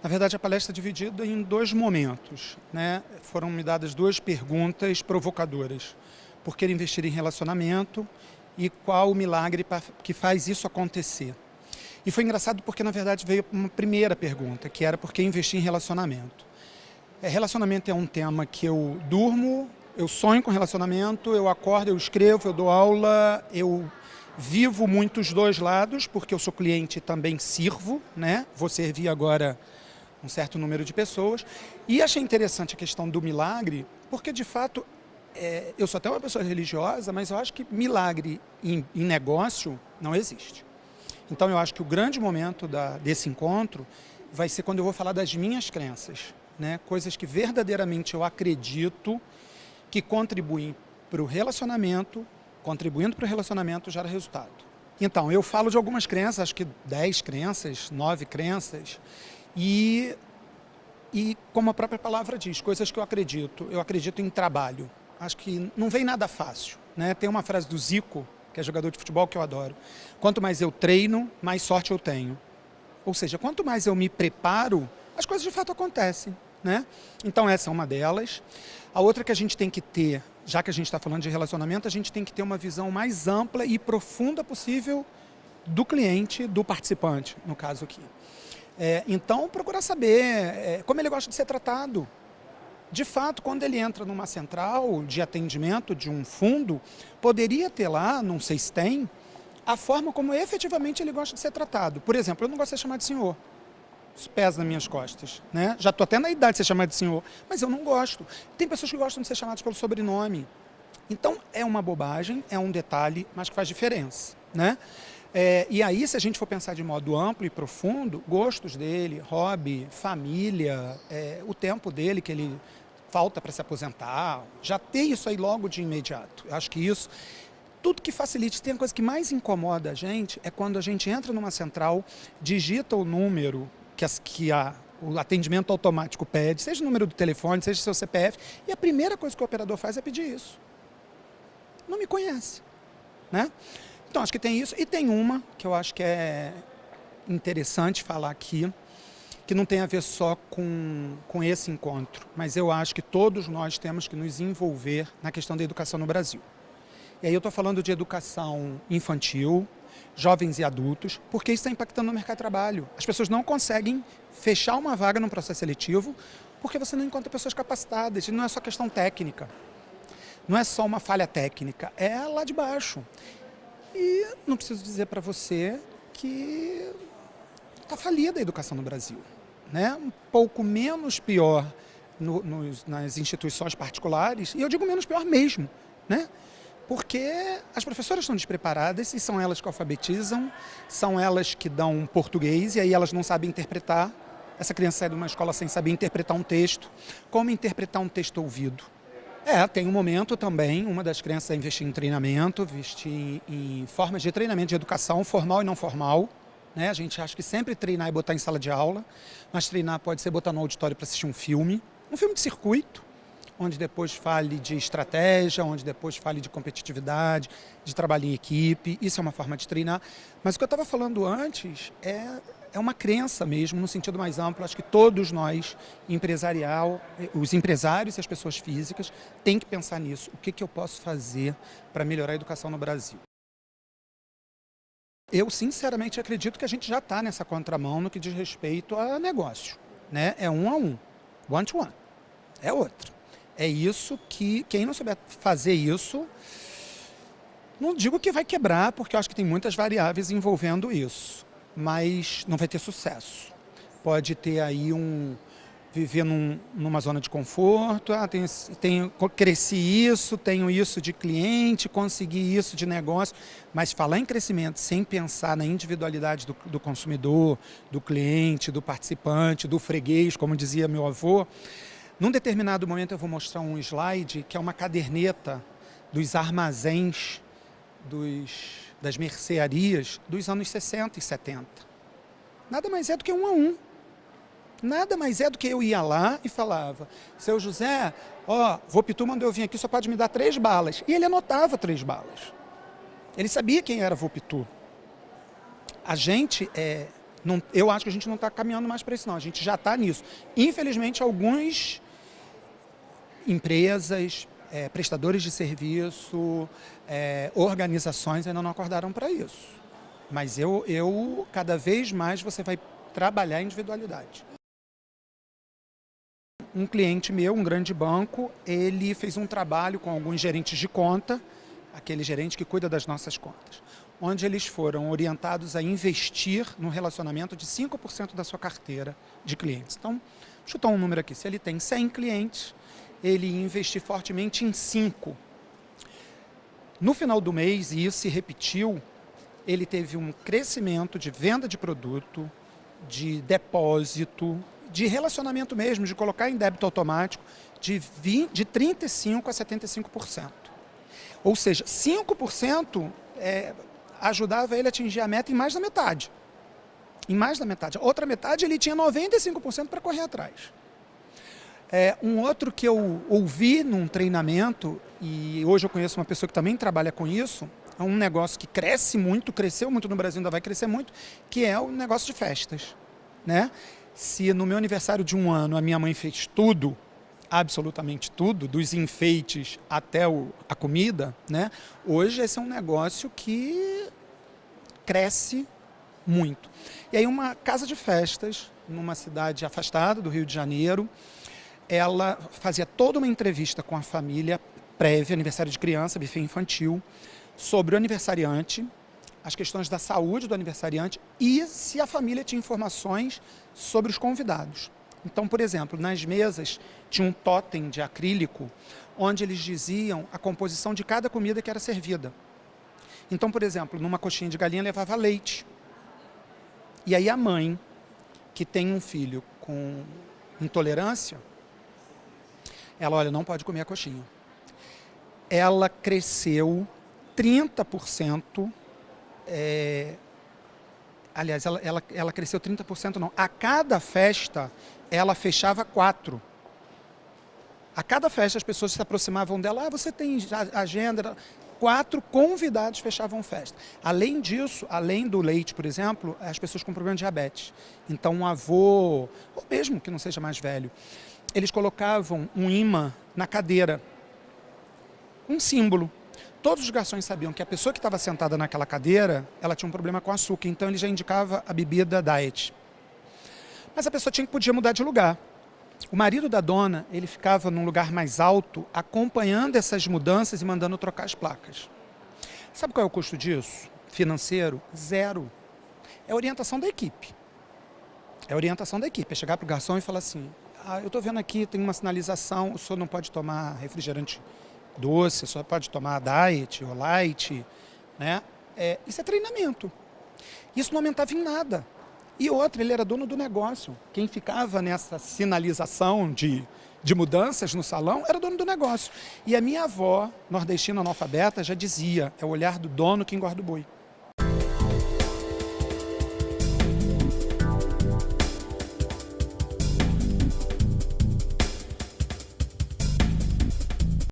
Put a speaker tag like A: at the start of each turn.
A: Na verdade, a palestra é dividida em dois momentos, né? Foram me dadas duas perguntas provocadoras. Por que investir em relacionamento e qual o milagre que faz isso acontecer? E foi engraçado porque, na verdade, veio uma primeira pergunta, que era por que investir em relacionamento? Relacionamento é um tema que eu durmo, eu sonho com relacionamento, eu acordo, eu escrevo, eu dou aula, eu vivo muito os dois lados, porque eu sou cliente e também sirvo, né? Vou servir agora um certo número de pessoas. E achei interessante a questão do milagre, porque, de fato, eu sou até uma pessoa religiosa, mas eu acho que milagre em negócio não existe. Então, eu acho que o grande momento desse encontro vai ser quando eu vou falar das minhas crenças, né? Coisas que verdadeiramente eu acredito que contribuem para o relacionamento, contribuindo para o relacionamento gera resultado. Então, eu falo de algumas crenças, acho que 10 crenças, 9 crenças, e como a própria palavra diz, coisas que eu acredito em trabalho. Acho que não vem nada fácil, né? Tem uma frase do Zico, que é jogador de futebol, que eu adoro. Quanto mais eu treino, mais sorte eu tenho. Ou seja, quanto mais eu me preparo, as coisas de fato acontecem, né? Então essa é uma delas. A outra que a gente tem que ter, já que a gente está falando de relacionamento, a gente tem que ter uma visão mais ampla e profunda possível do cliente, do participante, no caso aqui. Então, procurar saber como ele gosta de ser tratado. De fato, quando ele entra numa central de atendimento de um fundo, poderia ter lá, não sei se tem, a forma como efetivamente ele gosta de ser tratado. Por exemplo, eu não gosto de ser chamado de senhor. Isso pesa nas minhas costas, né? Já estou até na idade de ser chamado de senhor, mas eu não gosto. Tem pessoas que gostam de ser chamadas pelo sobrenome. Então, é uma bobagem, é um detalhe, mas que faz diferença, né? E aí, se a gente for pensar de modo amplo e profundo, gostos dele, hobby, família, o tempo dele que ele falta para se aposentar, já tem isso aí logo de imediato. Eu acho que isso, tudo que facilite, tem a coisa que mais incomoda a gente é quando a gente entra numa central, digita o número que o atendimento automático pede, seja o número do telefone, seja o seu CPF, e a primeira coisa que o operador faz é pedir isso. Não me conhece, né? Então, acho que tem isso. E tem uma que eu acho que é interessante falar aqui, que não tem a ver só com esse encontro, mas eu acho que todos nós temos que nos envolver na questão da educação no Brasil. E aí eu estou falando de educação infantil, jovens e adultos, porque isso está impactando no mercado de trabalho. As pessoas não conseguem fechar uma vaga num processo seletivo porque você não encontra pessoas capacitadas. E não é só questão técnica, não é só uma falha técnica, é lá de baixo. E não preciso dizer para você que está falida a educação no Brasil, né? Um pouco menos pior nas instituições particulares, e eu digo menos pior mesmo, né? Porque as professoras estão despreparadas e são elas que alfabetizam, são elas que dão português e aí elas não sabem interpretar. Essa criança sai de uma escola sem saber interpretar um texto. Como interpretar um texto ouvido? Tem um momento também, uma das crenças é investir em treinamento, investir em formas de treinamento de educação, formal e não formal, né? A gente acha que sempre treinar é botar em sala de aula, mas treinar pode ser botar no auditório para assistir um filme de circuito, onde depois fale de estratégia, onde depois fale de competitividade, de trabalho em equipe, isso é uma forma de treinar. Mas o que eu estava falando antes é uma crença mesmo, no sentido mais amplo. Acho que todos nós, os empresários e as pessoas físicas, têm que pensar nisso. O que eu posso fazer para melhorar a educação no Brasil? Eu, sinceramente, acredito que a gente já está nessa contramão no que diz respeito a negócio, né? É um a um, one to one, é outro. É isso que, quem não souber fazer isso, não digo que vai quebrar, porque eu acho que tem muitas variáveis envolvendo isso, mas não vai ter sucesso. Pode ter aí viver numa zona de conforto, cresci isso, tenho isso de cliente, consegui isso de negócio, mas falar em crescimento sem pensar na individualidade do consumidor, do cliente, do participante, do freguês, como dizia meu avô. Num determinado momento eu vou mostrar um slide que é uma caderneta dos armazéns das mercearias dos anos 60 e 70. Nada mais é do que um a um. Nada mais é do que eu ia lá e falava: seu José, Vopitu mandou eu vir aqui, só pode me dar 3 balas. E ele anotava 3 balas. Ele sabia quem era Vopitu. A gente Eu acho que a gente não está caminhando mais para isso, não. A gente já está nisso. Infelizmente, algumas empresas, prestadores de serviço, organizações ainda não acordaram para isso. Mas cada vez mais você vai trabalhar a individualidade. Um cliente meu, um grande banco, ele fez um trabalho com alguns gerentes de conta, aquele gerente que cuida das nossas contas, onde eles foram orientados a investir no relacionamento de 5% da sua carteira de clientes. Então, chutar um número aqui, se ele tem 100 clientes, ele ia investir fortemente em 5. No final do mês, e isso se repetiu, ele teve um crescimento de venda de produto, de depósito, de relacionamento mesmo, de colocar em débito automático, de 35% a 75%. Ou seja, 5% ajudava ele a atingir a meta em mais da metade. Em mais da metade. A outra metade ele tinha 95% para correr atrás. Um outro que eu ouvi num treinamento, e hoje eu conheço uma pessoa que também trabalha com isso, é um negócio que cresce muito, cresceu muito no Brasil, ainda vai crescer muito, que é o negócio de festas. Né? Se no meu aniversário de 1 ano a minha mãe fez tudo, absolutamente tudo, dos enfeites até a comida, né? Hoje esse é um negócio que cresce muito. E aí uma casa de festas, numa cidade afastada do Rio de Janeiro, ela fazia toda uma entrevista com a família prévia, aniversário de criança, buffet infantil, sobre o aniversariante, as questões da saúde do aniversariante e se a família tinha informações sobre os convidados. Então, por exemplo, nas mesas tinha um totem de acrílico onde eles diziam a composição de cada comida que era servida. Então, por exemplo, numa coxinha de galinha levava leite. E aí a mãe, que tem um filho com intolerância, ela, olha, não pode comer a coxinha. Ela cresceu 30%, aliás, ela cresceu 30% não. A cada festa, ela fechava 4. A cada festa as pessoas se aproximavam dela, você tem agenda? 4 convidados fechavam festa. Além disso, além do leite, por exemplo, as pessoas com problema de diabetes. Então um avô, ou mesmo que não seja mais velho, eles colocavam um imã na cadeira, um símbolo. Todos os garçons sabiam que a pessoa que estava sentada naquela cadeira, ela tinha um problema com açúcar, então ele já indicava a bebida diet. Mas a pessoa podia mudar de lugar. O marido da dona, ele ficava num lugar mais alto, acompanhando essas mudanças e mandando trocar as placas. Sabe qual é o custo disso? Financeiro? 0. É a orientação da equipe. É a orientação da equipe. É chegar para o garçom e falar assim, eu estou vendo aqui, tem uma sinalização, o senhor não pode tomar refrigerante doce, só pode tomar diet ou light, né? Isso é treinamento. Isso não aumentava em nada. E outra, ele era dono do negócio. Quem ficava nessa sinalização de mudanças no salão era dono do negócio. E a minha avó, nordestina analfabeta, já dizia, é o olhar do dono que engorda o boi.